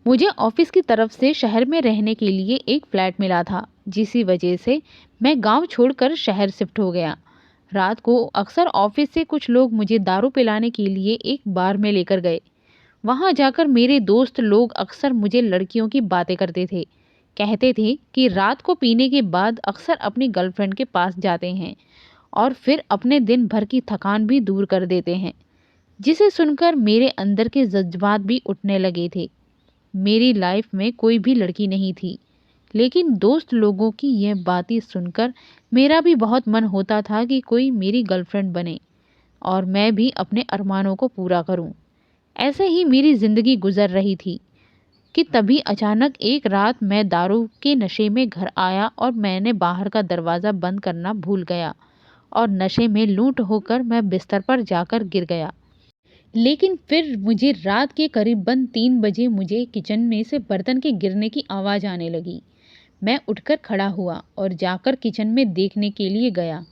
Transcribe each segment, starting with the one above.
मुझे ऑफिस की तरफ से शहर में रहने के लिए एक फ्लैट मिला था, जिसी वजह से मैं गांव छोड़कर शहर शिफ्ट हो गया। रात को अक्सर ऑफिस से कुछ लोग मुझे दारू पिलाने के लिए एक बार में लेकर गए। वहां जाकर मेरे दोस्त लोग अक्सर मुझे लड़कियों की बातें करते थे। कहते थे कि रात को पीने के बाद अक्सर अपनी गर्लफ्रेंड के पास जाते हैं और फिर अपने दिन भर की थकान भी दूर कर देते हैं, जिसे सुनकर मेरे अंदर के जज्बात भी उठने लगे थे। मेरी लाइफ में कोई भी लड़की नहीं थी, लेकिन दोस्त लोगों की यह बातें सुनकर मेरा भी बहुत मन होता था कि कोई मेरी गर्लफ्रेंड बने और मैं भी अपने अरमानों को पूरा करूं। ऐसे ही मेरी ज़िंदगी गुजर रही थी कि तभी अचानक एक रात मैं दारू के नशे में घर आया और मैंने बाहर का दरवाज़ा बंद करना भूल गया और नशे में लूट होकर मैं बिस्तर पर जाकर गिर गया। लेकिन फिर मुझे रात के करीबन 3 बजे मुझे किचन में से बर्तन के गिरने की आवाज़ आने लगी। मैं उठकर खड़ा हुआ और जाकर किचन में देखने के लिए गया।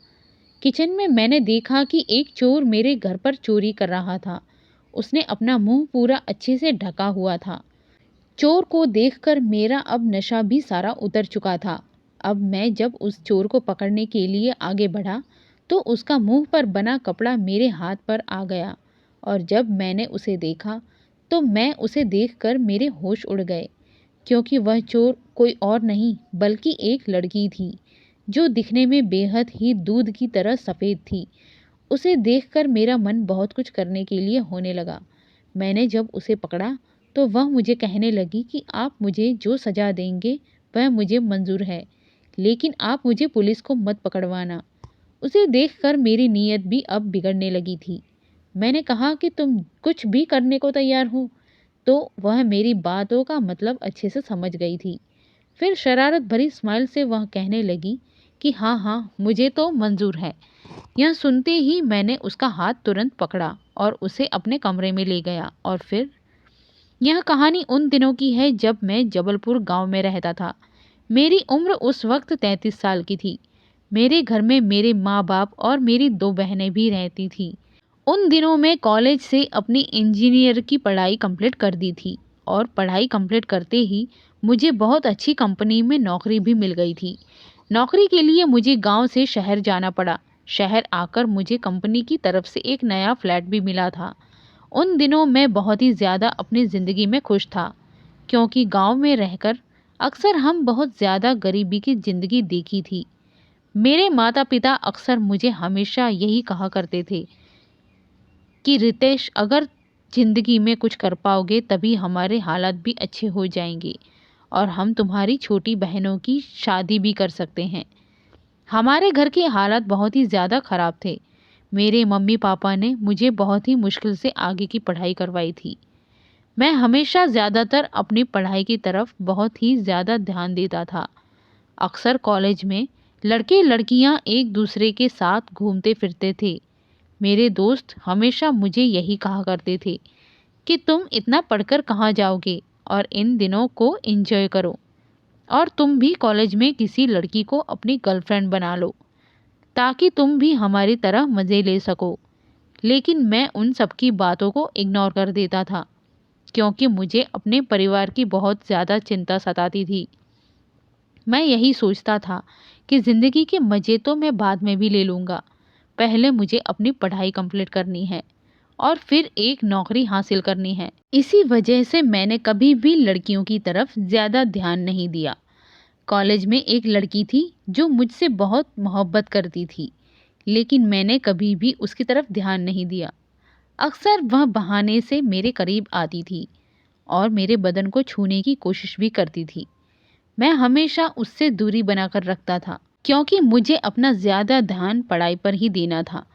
किचन में मैंने देखा कि एक चोर मेरे घर पर चोरी कर रहा था। उसने अपना मुंह पूरा अच्छे से ढका हुआ था। चोर को देखकर मेरा अब नशा भी सारा उतर चुका था। अब मैं जब उस चोर को पकड़ने के लिए आगे बढ़ा तो उसका मुंह पर बना कपड़ा मेरे हाथ पर आ गया और जब मैंने उसे देखा तो मैं उसे देखकर मेरे होश उड़ गए, क्योंकि वह चोर कोई और नहीं बल्कि एक लड़की थी जो दिखने में बेहद ही दूध की तरह सफ़ेद थी। उसे देखकर मेरा मन बहुत कुछ करने के लिए होने लगा। मैंने जब उसे पकड़ा तो वह मुझे कहने लगी कि आप मुझे जो सज़ा देंगे वह मुझे मंजूर है, लेकिन आप मुझे पुलिस को मत पकड़वाना। उसे देखकर मेरी नीयत भी अब बिगड़ने लगी थी। मैंने कहा कि तुम कुछ भी करने को तैयार हो, तो वह मेरी बातों का मतलब अच्छे से समझ गई थी। फिर शरारत भरी स्माइल से वह कहने लगी कि हाँ हाँ, मुझे तो मंजूर है। यह सुनते ही मैंने उसका हाथ तुरंत पकड़ा और उसे अपने कमरे में ले गया। और फिर यह कहानी उन दिनों की है जब मैं जबलपुर गांव में रहता था। मेरी उम्र उस वक्त 33 साल की थी। मेरे घर में मेरे माँ बाप और मेरी 2 बहनें भी रहती थी। उन दिनों में कॉलेज से अपनी इंजीनियर की पढ़ाई कंप्लीट कर दी थी और पढ़ाई कंप्लीट करते ही मुझे बहुत अच्छी कंपनी में नौकरी भी मिल गई थी। नौकरी के लिए मुझे गांव से शहर जाना पड़ा। शहर आकर मुझे कंपनी की तरफ से एक नया फ्लैट भी मिला था। उन दिनों मैं बहुत ही ज़्यादा अपनी ज़िंदगी में खुश था, क्योंकि गांव में रहकर अक्सर हम बहुत ज़्यादा गरीबी की ज़िंदगी देखी थी। मेरे माता पिता अक्सर मुझे हमेशा यही कहा करते थे कि रितेश, अगर ज़िंदगी में कुछ कर पाओगे तभी हमारे हालात भी अच्छे हो जाएंगे और हम तुम्हारी छोटी बहनों की शादी भी कर सकते हैं। हमारे घर के हालात बहुत ही ज़्यादा ख़राब थे। मेरे मम्मी पापा ने मुझे बहुत ही मुश्किल से आगे की पढ़ाई करवाई थी। मैं हमेशा ज़्यादातर अपनी पढ़ाई की तरफ बहुत ही ज़्यादा ध्यान देता था। अक्सर कॉलेज में लड़के लड़कियां एक दूसरे के साथ घूमते फिरते थे। मेरे दोस्त हमेशा मुझे यही कहा करते थे कि तुम इतना पढ़कर कहाँ जाओगे और इन दिनों को एंजॉय करो और तुम भी कॉलेज में किसी लड़की को अपनी गर्लफ्रेंड बना लो ताकि तुम भी हमारी तरह मज़े ले सको। लेकिन मैं उन सबकी बातों को इग्नोर कर देता था, क्योंकि मुझे अपने परिवार की बहुत ज़्यादा चिंता सताती थी। मैं यही सोचता था कि ज़िंदगी के मज़े तो मैं बाद में भी ले लूँगा, पहले मुझे अपनी पढ़ाई कंप्लीट करनी है और फिर एक नौकरी हासिल करनी है। इसी वजह से मैंने कभी भी लड़कियों की तरफ ज़्यादा ध्यान नहीं दिया। कॉलेज में एक लड़की थी जो मुझसे बहुत मोहब्बत करती थी, लेकिन मैंने कभी भी उसकी तरफ ध्यान नहीं दिया। अक्सर वह बहाने से मेरे करीब आती थी और मेरे बदन को छूने की कोशिश भी करती थी। मैं हमेशा उससे दूरी बनाकर रखता था, क्योंकि मुझे अपना ज़्यादा ध्यान पढ़ाई पर ही देना था।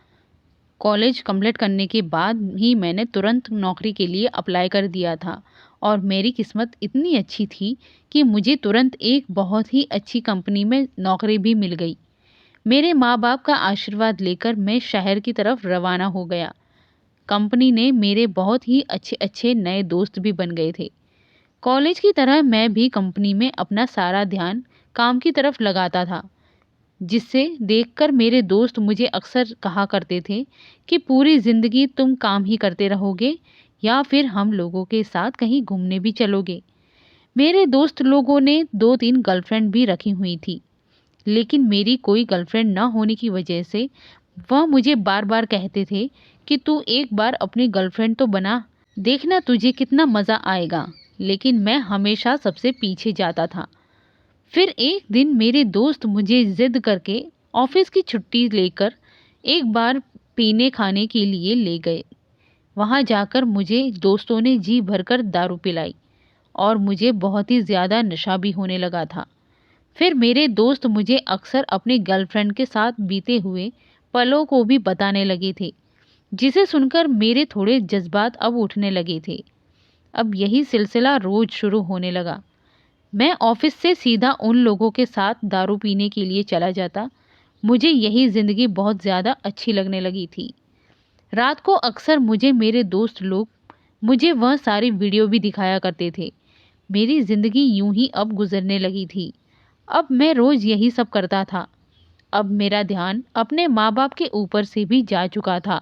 कॉलेज कंप्लीट करने के बाद ही मैंने तुरंत नौकरी के लिए अप्लाई कर दिया था और मेरी किस्मत इतनी अच्छी थी कि मुझे तुरंत एक बहुत ही अच्छी कंपनी में नौकरी भी मिल गई। मेरे माँ बाप का आशीर्वाद लेकर मैं शहर की तरफ रवाना हो गया। कंपनी ने मेरे बहुत ही अच्छे अच्छे नए दोस्त भी बन गए थे। कॉलेज की तरह मैं भी कंपनी में अपना सारा ध्यान काम की तरफ लगाता था, जिससे देखकर मेरे दोस्त मुझे अक्सर कहा करते थे कि पूरी ज़िंदगी तुम काम ही करते रहोगे या फिर हम लोगों के साथ कहीं घूमने भी चलोगे। मेरे दोस्त लोगों ने 2-3 गर्लफ्रेंड भी रखी हुई थी, लेकिन मेरी कोई गर्लफ्रेंड न होने की वजह से वह मुझे बार-बार कहते थे कि तू एक बार अपनी गर्लफ्रेंड तो बना, देखना तुझे कितना मज़ा आएगा। लेकिन मैं हमेशा सबसे पीछे जाता था। फिर एक दिन मेरे दोस्त मुझे ज़िद करके ऑफिस की छुट्टी लेकर एक बार पीने खाने के लिए ले गए। वहाँ जाकर मुझे दोस्तों ने जी भरकर दारू पिलाई और मुझे बहुत ही ज़्यादा नशा भी होने लगा था। फिर मेरे दोस्त मुझे अक्सर अपनी गर्लफ्रेंड के साथ बीते हुए पलों को भी बताने लगे थे, जिसे सुनकर मेरे थोड़े जज्बात अब उठने लगे थे। अब यही सिलसिला रोज़ शुरू होने लगा। मैं ऑफिस से सीधा उन लोगों के साथ दारू पीने के लिए चला जाता। मुझे यही ज़िंदगी बहुत ज़्यादा अच्छी लगने लगी थी। रात को अक्सर मेरे दोस्त लोग मुझे वह सारी वीडियो भी दिखाया करते थे। मेरी ज़िंदगी यूं ही अब गुजरने लगी थी। अब मैं रोज़ यही सब करता था। अब मेरा ध्यान अपने माँ बाप के ऊपर से भी जा चुका था।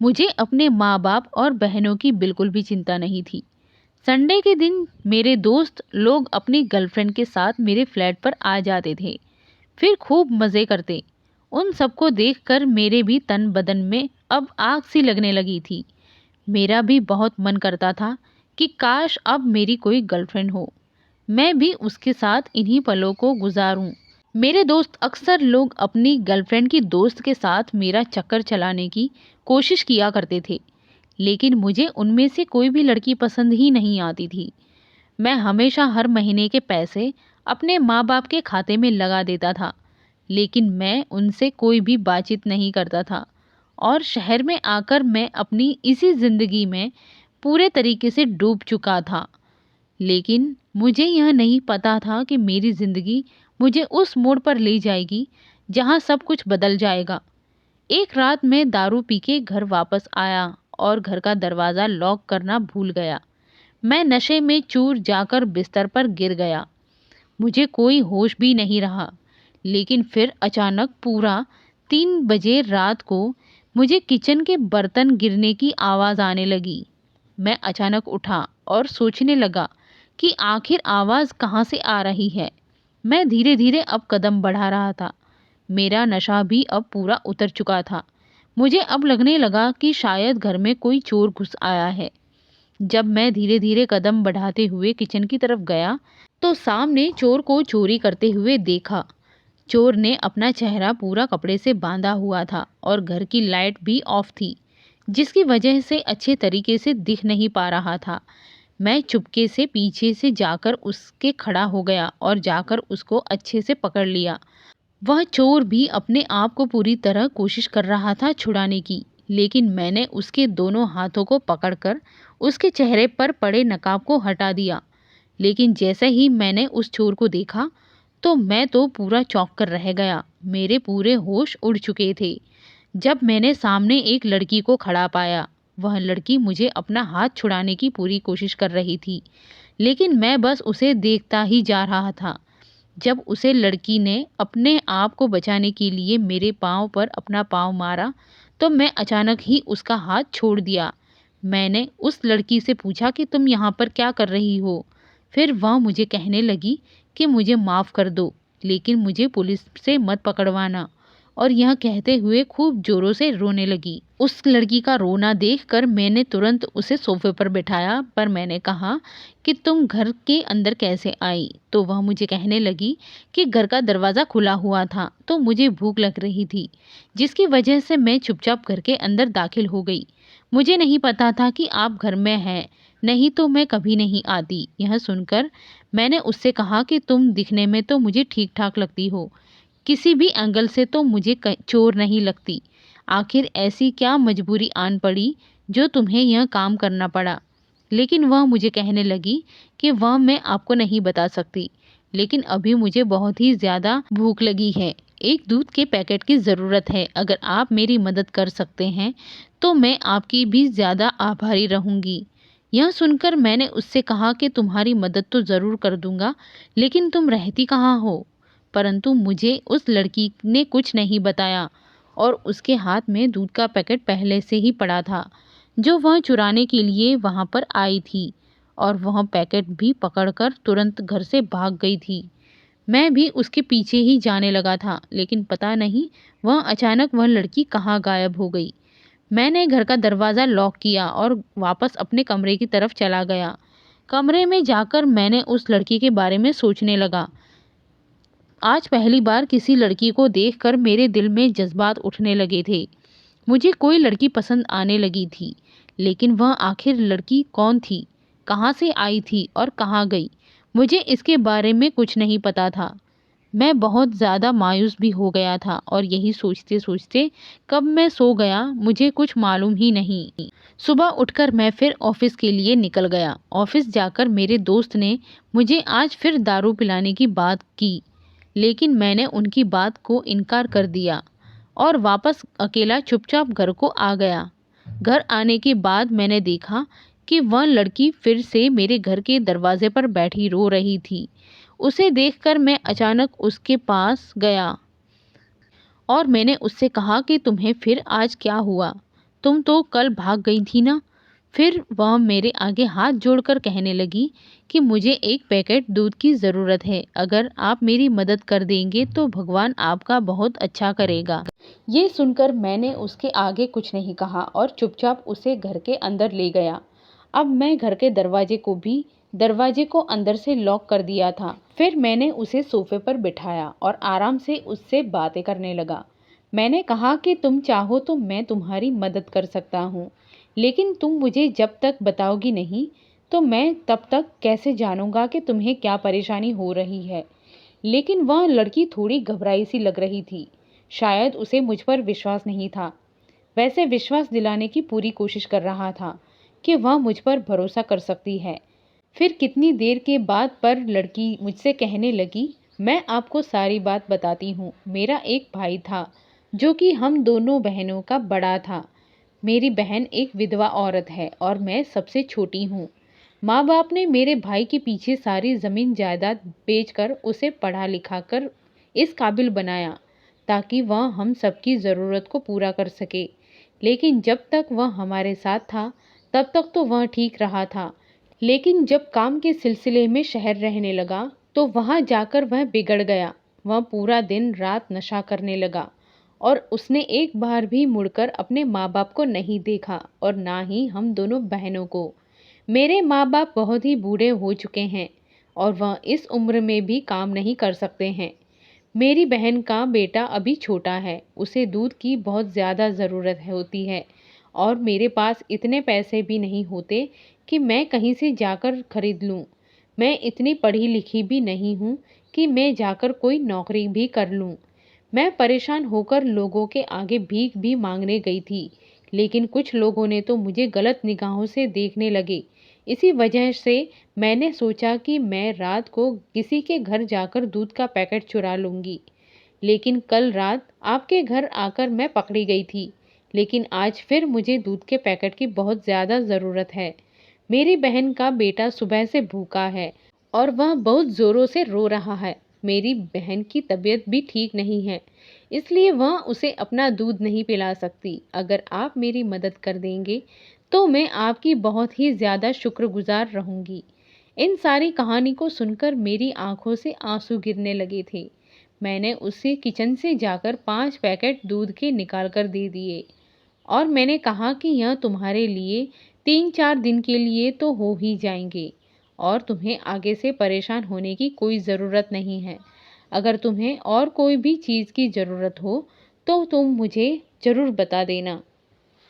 मुझे अपने माँ बाप और बहनों की बिल्कुल भी चिंता नहीं थी। संडे के दिन मेरे दोस्त लोग अपनी गर्लफ्रेंड के साथ मेरे फ्लैट पर आ जाते थे, फिर खूब मज़े करते। उन सबको देखकर मेरे भी तन बदन में अब आग सी लगने लगी थी। मेरा भी बहुत मन करता था कि काश अब मेरी कोई गर्लफ्रेंड हो, मैं भी उसके साथ इन्हीं पलों को गुजारूं। मेरे दोस्त अक्सर लोग अपनी गर्लफ्रेंड की दोस्त के साथ मेरा चक्कर चलाने की कोशिश किया करते थे, लेकिन मुझे उनमें से कोई भी लड़की पसंद ही नहीं आती थी। मैं हमेशा हर महीने के पैसे अपने माँ बाप के खाते में लगा देता था, लेकिन मैं उनसे कोई भी बातचीत नहीं करता था और शहर में आकर मैं अपनी इसी ज़िंदगी में पूरे तरीके से डूब चुका था। लेकिन मुझे यह नहीं पता था कि मेरी ज़िंदगी मुझे उस मोड़ पर ले जाएगी जहाँ सब कुछ बदल जाएगा। एक रात मैं दारू पी के घर वापस आया और घर का दरवाज़ा लॉक करना भूल गया। मैं नशे में चूर जाकर बिस्तर पर गिर गया। मुझे कोई होश भी नहीं रहा। लेकिन फिर अचानक पूरा 3 बजे रात को मुझे किचन के बर्तन गिरने की आवाज़ आने लगी। मैं अचानक उठा और सोचने लगा कि आखिर आवाज़ कहाँ से आ रही है। मैं धीरे धीरे अब कदम बढ़ा रहा था। मेरा नशा भी अब पूरा उतर चुका था। मुझे अब लगने लगा कि शायद घर में कोई चोर घुस आया है। जब मैं धीरे धीरे कदम बढ़ाते हुए किचन की तरफ गया तो सामने चोर को चोरी करते हुए देखा। चोर ने अपना चेहरा पूरा कपड़े से बांधा हुआ था और घर की लाइट भी ऑफ थी, जिसकी वजह से अच्छे तरीके से दिख नहीं पा रहा था। मैं चुपके से पीछे से जाकर उसके खड़ा हो गया और जाकर उसको अच्छे से पकड़ लिया। वह चोर भी अपने आप को पूरी तरह कोशिश कर रहा था छुड़ाने की, लेकिन मैंने उसके दोनों हाथों को पकड़कर उसके चेहरे पर पड़े नकाब को हटा दिया। लेकिन जैसे ही मैंने उस चोर को देखा तो मैं तो पूरा चौंक कर रह गया। मेरे पूरे होश उड़ चुके थे जब मैंने सामने एक लड़की को खड़ा पाया। वह लड़की मुझे अपना हाथ छुड़ाने की पूरी कोशिश कर रही थी, लेकिन मैं बस उसे देखता ही जा रहा था। जब उसे लड़की ने अपने आप को बचाने के लिए मेरे पाँव पर अपना पाँव मारा तो मैं अचानक ही उसका हाथ छोड़ दिया। मैंने उस लड़की से पूछा कि तुम यहाँ पर क्या कर रही हो? फिर वह मुझे कहने लगी कि मुझे माफ़ कर दो, लेकिन मुझे पुलिस से मत पकड़वाना, और यह कहते हुए खूब ज़ोरों से रोने लगी। उस लड़की का रोना देखकर मैंने तुरंत उसे सोफे पर बिठाया, पर मैंने कहा कि तुम घर के अंदर कैसे आई? तो वह मुझे कहने लगी कि घर का दरवाज़ा खुला हुआ था तो मुझे भूख लग रही थी, जिसकी वजह से मैं चुपचाप घर के अंदर दाखिल हो गई। मुझे नहीं पता था कि आप घर में हैं, नहीं तो मैं कभी नहीं आती। यह सुनकर मैंने उससे कहा कि तुम दिखने में तो मुझे ठीक ठाक लगती हो, किसी भी एंगल से तो मुझे चोर नहीं लगती। आखिर ऐसी क्या मजबूरी आन पड़ी जो तुम्हें यह काम करना पड़ा? लेकिन वह मुझे कहने लगी कि वह मैं आपको नहीं बता सकती, लेकिन अभी मुझे बहुत ही ज़्यादा भूख लगी है। एक दूध के पैकेट की ज़रूरत है। अगर आप मेरी मदद कर सकते हैं तो मैं आपकी भी ज़्यादा आभारी रहूँगी। यह सुनकर मैंने उससे कहा कि तुम्हारी मदद तो ज़रूर कर दूँगा, लेकिन तुम रहती कहाँ हो? परंतु मुझे उस लड़की ने कुछ नहीं बताया और उसके हाथ में दूध का पैकेट पहले से ही पड़ा था, जो वह चुराने के लिए वहाँ पर आई थी, और वह पैकेट भी पकड़कर तुरंत घर से भाग गई थी। मैं भी उसके पीछे ही जाने लगा था, लेकिन पता नहीं वह अचानक वह लड़की कहाँ गायब हो गई। मैंने घर का दरवाज़ा लॉक किया और वापस अपने कमरे की तरफ चला गया। कमरे में जाकर मैंने उस लड़की के बारे में सोचने लगा। आज पहली बार किसी लड़की को देखकर मेरे दिल में जज्बात उठने लगे थे। मुझे कोई लड़की पसंद आने लगी थी, लेकिन वह आखिर लड़की कौन थी, कहाँ से आई थी और कहाँ गई, मुझे इसके बारे में कुछ नहीं पता था। मैं बहुत ज़्यादा मायूस भी हो गया था और यही सोचते सोचते कब मैं सो गया मुझे कुछ मालूम ही नहीं। सुबह उठकर मैं फिर ऑफिस के लिए निकल गया। ऑफिस जाकर मेरे दोस्त ने मुझे आज फिर दारू पिलाने की बात की, लेकिन मैंने उनकी बात को इनकार कर दिया और वापस अकेला चुपचाप घर को आ गया। घर आने के बाद मैंने देखा कि वह लड़की फिर से मेरे घर के दरवाजे पर बैठी रो रही थी। उसे देखकर मैं अचानक उसके पास गया और मैंने उससे कहा कि तुम्हें फिर आज क्या हुआ? तुम तो कल भाग गई थी ना? फिर वह मेरे आगे हाथ जोड़कर कहने लगी कि मुझे एक पैकेट दूध की ज़रूरत है। अगर आप मेरी मदद कर देंगे तो भगवान आपका बहुत अच्छा करेगा। ये सुनकर मैंने उसके आगे कुछ नहीं कहा और चुपचाप उसे घर के अंदर ले गया। अब मैं घर के दरवाजे को अंदर से लॉक कर दिया था। फिर मैंने उसे सोफे पर बिठाया और आराम से उससे बातें करने लगा। मैंने कहा कि तुम चाहो तो मैं तुम्हारी मदद कर सकता हूँ, लेकिन तुम मुझे जब तक बताओगी नहीं तो मैं तब तक कैसे जानूंगा कि तुम्हें क्या परेशानी हो रही है। लेकिन वह लड़की थोड़ी घबराई सी लग रही थी। शायद उसे मुझ पर विश्वास नहीं था। वैसे विश्वास दिलाने की पूरी कोशिश कर रहा था कि वह मुझ पर भरोसा कर सकती है। फिर कितनी देर के बाद पर लड़की मुझसे कहने लगी, मैं आपको सारी बात बताती हूँ। मेरा एक भाई था जो कि हम दोनों बहनों का बड़ा था। मेरी बहन एक विधवा औरत है और मैं सबसे छोटी हूँ। माँ बाप ने मेरे भाई के पीछे सारी ज़मीन जायदाद बेचकर उसे पढ़ा लिखा कर इस काबिल बनाया ताकि वह हम सबकी ज़रूरत को पूरा कर सके। लेकिन जब तक वह हमारे साथ था तब तक तो वह ठीक रहा था, लेकिन जब काम के सिलसिले में शहर रहने लगा तो वहाँ जाकर वह बिगड़ गया। वह पूरा दिन रात नशा करने लगा और उसने एक बार भी मुड़कर अपने माँ बाप को नहीं देखा और ना ही हम दोनों बहनों को। मेरे माँ बाप बहुत ही बूढ़े हो चुके हैं और वह इस उम्र में भी काम नहीं कर सकते हैं। मेरी बहन का बेटा अभी छोटा है, उसे दूध की बहुत ज़्यादा ज़रूरत होती है और मेरे पास इतने पैसे भी नहीं होते कि मैं कहीं से जाकर खरीद लूँ। मैं इतनी पढ़ी लिखी भी नहीं हूँ कि मैं जाकर कोई नौकरी भी कर लूँ। मैं परेशान होकर लोगों के आगे भीख भी मांगने गई थी, लेकिन कुछ लोगों ने तो मुझे गलत निगाहों से देखने लगे। इसी वजह से मैंने सोचा कि मैं रात को किसी के घर जाकर दूध का पैकेट चुरा लूँगी। लेकिन कल रात आपके घर आकर मैं पकड़ी गई थी। लेकिन आज फिर मुझे दूध के पैकेट की बहुत ज़्यादा ज़रूरत है। मेरी बहन का बेटा सुबह से भूखा है और वह बहुत ज़ोरों से रो रहा है। मेरी बहन की तबीयत भी ठीक नहीं है, इसलिए वह उसे अपना दूध नहीं पिला सकती। अगर आप मेरी मदद कर देंगे तो मैं आपकी बहुत ही ज़्यादा शुक्रगुजार रहूँगी। इन सारी कहानी को सुनकर मेरी आंखों से आंसू गिरने लगे थे। मैंने उसे किचन से जाकर 5 पैकेट दूध के निकाल कर दे दिए और मैंने कहा कि यह तुम्हारे लिए 3-4 दिन के लिए तो हो ही जाएंगे और तुम्हें आगे से परेशान होने की कोई ज़रूरत नहीं है। अगर तुम्हें और कोई भी चीज़ की ज़रूरत हो तो तुम मुझे ज़रूर बता देना।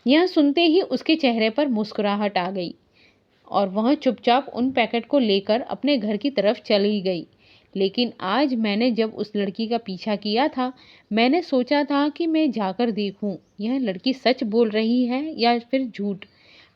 यह सुनते ही उसके चेहरे पर मुस्कुराहट आ गई और वह चुपचाप उन पैकेट को लेकर अपने घर की तरफ चली गई। लेकिन आज मैंने जब उस लड़की का पीछा किया था, मैंने सोचा था कि मैं जाकर देखूं यह लड़की सच बोल रही है या फिर झूठ।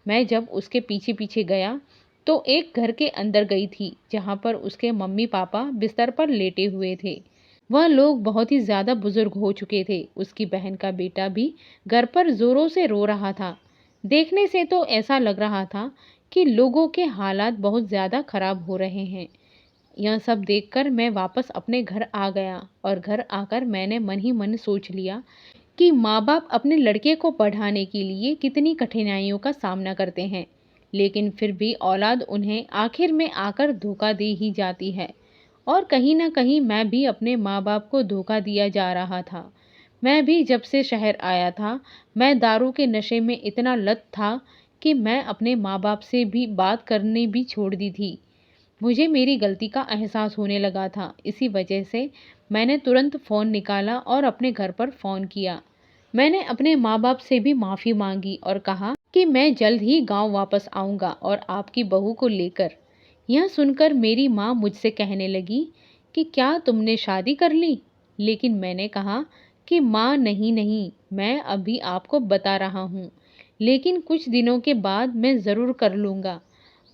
मैं जब उसके पीछे पीछे गया तो एक घर के अंदर गई थी जहां पर उसके मम्मी पापा बिस्तर पर लेटे हुए थे। वह लोग बहुत ही ज़्यादा बुजुर्ग हो चुके थे। उसकी बहन का बेटा भी घर पर ज़ोरों से रो रहा था। देखने से तो ऐसा लग रहा था कि लोगों के हालात बहुत ज़्यादा खराब हो रहे हैं। यह सब देखकर मैं वापस अपने घर आ गया और घर आकर मैंने मन ही मन सोच लिया कि माँ बाप अपने लड़के को पढ़ाने के लिए कितनी कठिनाइयों का सामना करते हैं, लेकिन फिर भी औलाद उन्हें आखिर में आकर धोखा दे ही जाती है। और कहीं न कहीं मैं भी अपने माँ-बाप को धोखा दिया जा रहा था। मैं भी जब से शहर आया था, मैं दारू के नशे में इतना लत था कि मैं अपने माँ-बाप से भी बात करनी भी छोड़ दी थी। मुझे मेरी गलती का एहसास होने लगा था। इसी वजह से मैंने तुरंत फ़ोन निकाला और अपने घर पर फ़ोन किया। मैंने अपने माँ-बाप से भी माफ़ी माँगी और कहा कि मैं जल्द ही गाँव वापस आऊँगा और आपकी बहू को लेकर। यह सुनकर मेरी माँ मुझसे कहने लगी कि क्या तुमने शादी कर ली? लेकिन मैंने कहा कि माँ नहीं, मैं अभी आपको बता रहा हूँ, लेकिन कुछ दिनों के बाद मैं ज़रूर कर लूँगा।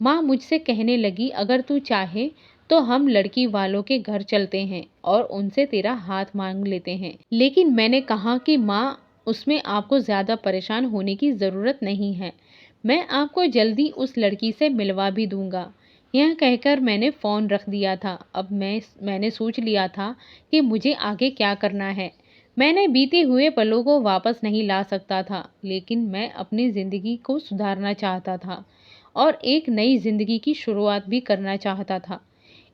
माँ मुझसे कहने लगी, अगर तू चाहे तो हम लड़की वालों के घर चलते हैं और उनसे तेरा हाथ मांग लेते हैं। लेकिन मैंने कहा कि माँ, उसमें आपको ज़्यादा परेशान होने की ज़रूरत नहीं है। मैं आपको जल्दी उस लड़की से मिलवा भी दूंगा। यह कहकर मैंने फ़ोन रख दिया था। अब मैंने सोच लिया था कि मुझे आगे क्या करना है। मैंने बीते हुए पलों को वापस नहीं ला सकता था, लेकिन मैं अपनी ज़िंदगी को सुधारना चाहता था और एक नई ज़िंदगी की शुरुआत भी करना चाहता था।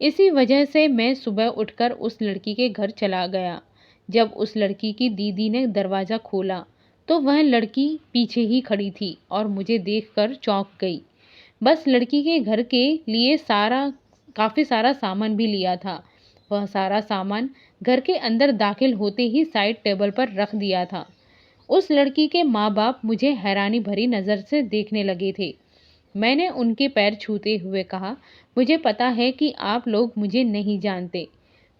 इसी वजह से मैं सुबह उठकर उस लड़की के घर चला गया। जब उस लड़की की दीदी ने दरवाज़ा खोला, तो वह लड़की पीछे ही खड़ी थी और मुझे देखकर चौंक गई। बस लड़की के घर के लिए काफ़ी सारा सामान भी लिया था। वह सारा सामान घर के अंदर दाखिल होते ही साइड टेबल पर रख दिया था। उस लड़की के माँ-बाप मुझे हैरानी भरी नज़र से देखने लगे थे। मैंने उनके पैर छूते हुए कहा, मुझे पता है कि आप लोग मुझे नहीं जानते।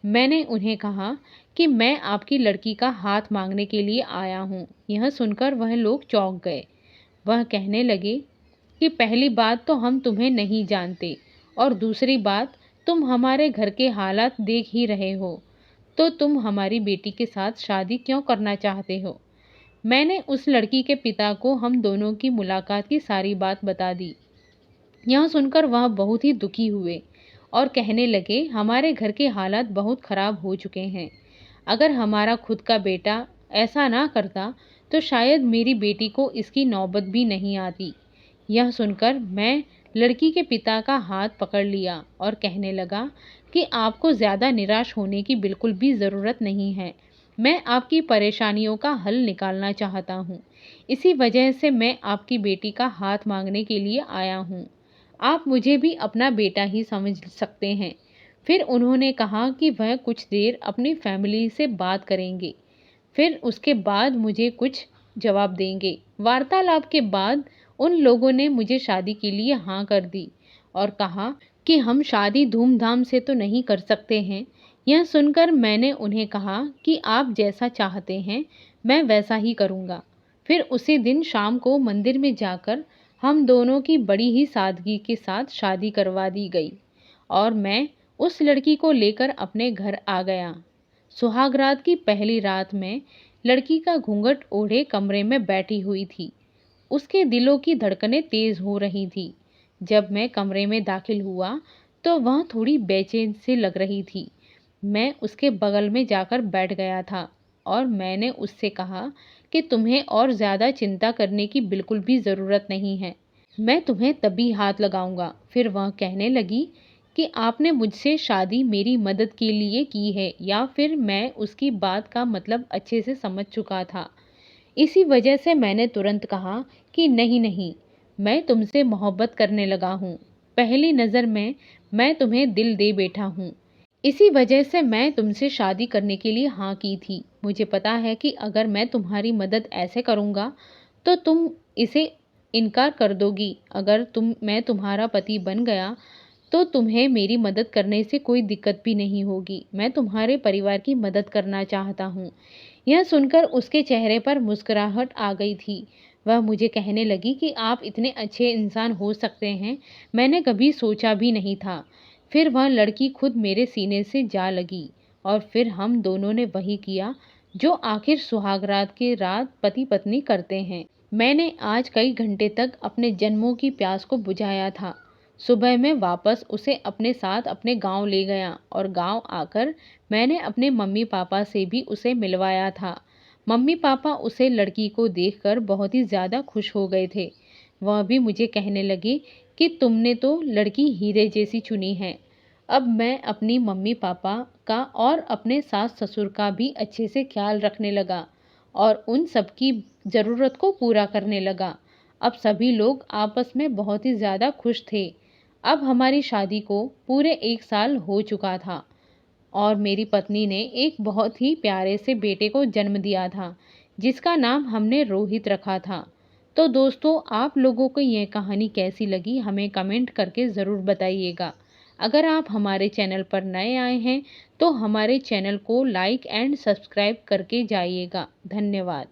मैंने उन्हें कहा कि मैं आपकी लड़की का हाथ मांगने के लिए आया हूँ। यह सुनकर वह लोग चौंक गए। वह कहने लगे कि पहली बात तो हम तुम्हें नहीं जानते और दूसरी बात, तुम हमारे घर के हालात देख ही रहे हो, तो तुम हमारी बेटी के साथ शादी क्यों करना चाहते हो? मैंने उस लड़की के पिता को हम दोनों की मुलाकात की सारी बात बता दी। यह सुनकर वह बहुत ही दुखी हुए और कहने लगे, हमारे घर के हालात बहुत ख़राब हो चुके हैं। अगर हमारा खुद का बेटा ऐसा ना करता तो शायद मेरी बेटी को इसकी नौबत भी नहीं आती। यह सुनकर मैं लड़की के पिता का हाथ पकड़ लिया और कहने लगा कि आपको ज़्यादा निराश होने की बिल्कुल भी ज़रूरत नहीं है। मैं आपकी परेशानियों का हल निकालना चाहता हूँ। इसी वजह से मैं आपकी बेटी का हाथ मांगने के लिए आया हूँ। आप मुझे भी अपना बेटा ही समझ सकते हैं। फिर उन्होंने कहा कि वह कुछ देर अपनी फैमिली से बात करेंगे, फिर उसके बाद मुझे कुछ जवाब देंगे। वार्तालाप के बाद उन लोगों ने मुझे शादी के लिए हाँ कर दी और कहा कि हम शादी धूमधाम से तो नहीं कर सकते हैं। यह सुनकर मैंने उन्हें कहा कि आप जैसा चाहते हैं मैं वैसा ही करूँगा। फिर उसी दिन शाम को मंदिर में जाकर हम दोनों की बड़ी ही सादगी के साथ शादी करवा दी गई और मैं उस लड़की को लेकर अपने घर आ गया। सुहागरात की पहली रात में लड़की का घूंघट ओढ़े कमरे में बैठी हुई थी। उसके दिलों की धड़कनें तेज हो रही थी। जब मैं कमरे में दाखिल हुआ तो वह थोड़ी बेचैन सी लग रही थी। मैं उसके बगल में जाकर बैठ गया था और मैंने उससे कहा कि तुम्हें और ज़्यादा चिंता करने की बिल्कुल भी ज़रूरत नहीं है। मैं तुम्हें तभी हाथ लगाऊंगा। फिर वह कहने लगी कि आपने मुझसे शादी मेरी मदद के लिए की है या फिर मैं उसकी बात का मतलब अच्छे से समझ चुका था। इसी वजह से मैंने तुरंत कहा कि नहीं, मैं तुमसे मोहब्बत करने लगा हूँ। पहली नज़र में मैं तुम्हें दिल दे बैठा हूँ। इसी वजह से मैं तुमसे शादी करने के लिए हाँ की थी। मुझे पता है कि अगर मैं तुम्हारी मदद ऐसे करूँगा तो तुम इसे इनकार कर दोगी। अगर मैं तुम्हारा पति बन गया तो तुम्हें मेरी मदद करने से कोई दिक्कत भी नहीं होगी। मैं तुम्हारे परिवार की मदद करना चाहता हूँ। यह सुनकर उसके चेहरे पर मुस्कुराहट आ गई थी। वह मुझे कहने लगी कि आप इतने अच्छे इंसान हो सकते हैं, मैंने कभी सोचा भी नहीं था। फिर वह लड़की खुद मेरे सीने से जा लगी और फिर हम दोनों ने वही किया जो आखिर सुहागरात की रात पति पत्नी करते हैं। मैंने आज कई घंटे तक अपने जन्मों की प्यास को बुझाया था। सुबह मैं वापस उसे अपने साथ अपने गांव ले गया और गांव आकर मैंने अपने मम्मी पापा से भी उसे मिलवाया था। मम्मी पापा उसे लड़की को देखकर बहुत ही ज़्यादा खुश हो गए थे। वह भी मुझे कहने लगे कि तुमने तो लड़की हीरे जैसी चुनी है। अब मैं अपनी मम्मी पापा का और अपने सास ससुर का भी अच्छे से ख्याल रखने लगा और उन सब की ज़रूरत को पूरा करने लगा। अब सभी लोग आपस में बहुत ही ज़्यादा खुश थे। अब हमारी शादी को पूरे 1 साल हो चुका था और मेरी पत्नी ने एक बहुत ही प्यारे से बेटे को जन्म दिया था, जिसका नाम हमने रोहित रखा था। तो दोस्तों, आप लोगों को ये कहानी कैसी लगी हमें कमेंट करके ज़रूर बताइएगा। अगर आप हमारे चैनल पर नए आए हैं तो हमारे चैनल को लाइक एंड सब्सक्राइब करके जाइएगा। धन्यवाद।